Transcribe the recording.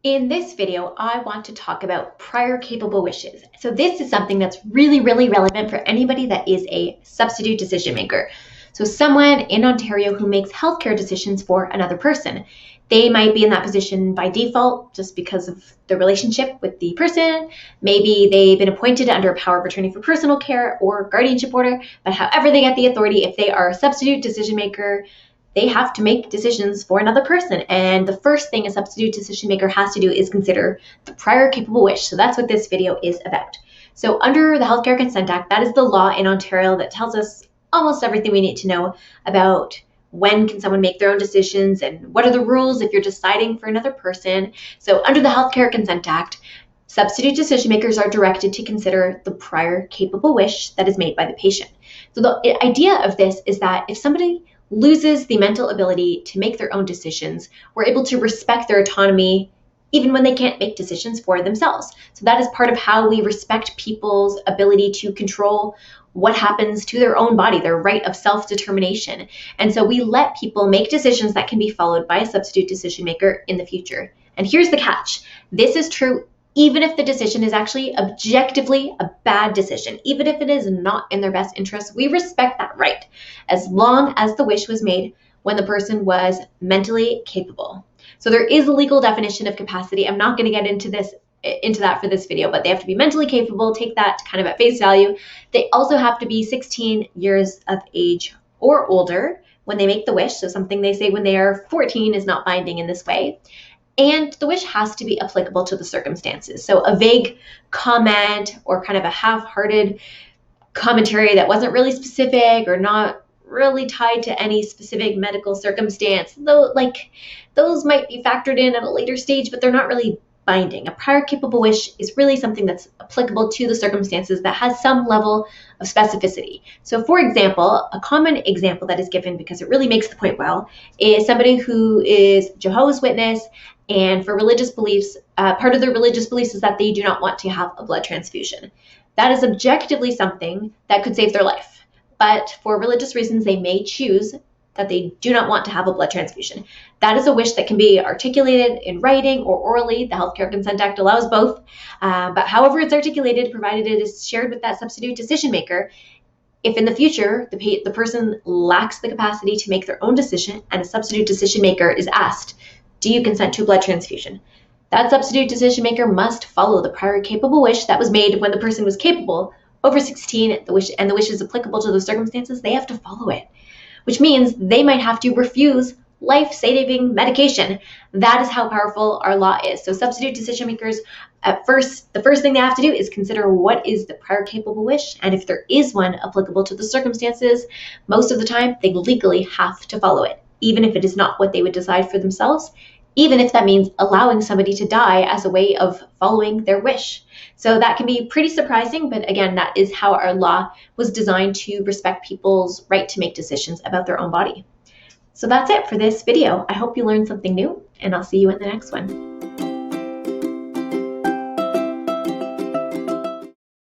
In this video, I want to talk about prior capable wishes. So this is something that's really relevant for anybody that is a substitute decision maker. So someone in Ontario who makes healthcare decisions for another person. They might be in that position by default just because of the relationship with the person. Maybe they've been appointed under a power of attorney for personal care or guardianship order, but however they get the authority, if they are a substitute decision maker, they have to make decisions for another person. And the first thing a substitute decision maker has to do is consider the prior capable wish. So that's what this video is about. So under the Healthcare Consent Act, that is the law in Ontario that tells us almost everything we need to know about when can someone make their own decisions and what are the rules if you're deciding for another person. So under the Healthcare Consent Act, substitute decision makers are directed to consider the prior capable wish that is made by the patient. So the idea of this is that if somebody loses the mental ability to make their own decisions, we're able to respect their autonomy even when they can't make decisions for themselves. So that is part of how we respect people's ability to control what happens to their own body, their right of self-determination. And so we let people make decisions that can be followed by a substitute decision maker in the future. And here's the catch. This is true even if the decision is actually objectively a bad decision, even if it is not in their best interest. We respect that right, as long as the wish was made when the person was mentally capable. So there is a legal definition of capacity. I'm not going to get into that for this video, but they have to be mentally capable. Take that kind of at face value. They also have to be 16 years of age or older when they make the wish. So something they say when they are 14 is not binding in this way. And the wish has to be applicable to the circumstances. So a vague comment or kind of a half-hearted commentary that wasn't really specific or not really tied to any specific medical circumstance, though, like, those might be factored in at a later stage, but they're not really binding. A prior capable wish is really something that's applicable to the circumstances that has some level of specificity. So for example, a common example that is given because it really makes the point well is somebody who is Jehovah's Witness, and for religious beliefs, part of their religious beliefs is that they do not want to have a blood transfusion. That is objectively something that could save their life. But for religious reasons, they may choose that they do not want to have a blood transfusion. That is a wish that can be articulated in writing or orally. The Healthcare Consent Act allows both. But however it's articulated, provided it is shared with that substitute decision maker, if in the future the person lacks the capacity to make their own decision and a substitute decision maker is asked, do you consent to a blood transfusion? That substitute decision maker must follow the prior capable wish that was made when the person was capable, over 16, the wish is applicable to those circumstances. They have to follow it, which means they might have to refuse life-saving medication. That is how powerful our law is. So substitute decision makers, the first thing they have to do is consider what is the prior capable wish, and if there is one applicable to the circumstances, most of the time they legally have to follow it, even if it is not what they would decide for themselves, even if that means allowing somebody to die as a way of following their wish. So that can be pretty surprising, but again, that is how our law was designed to respect people's right to make decisions about their own body. So that's it for this video. I hope you learned something new, and I'll see you in the next one.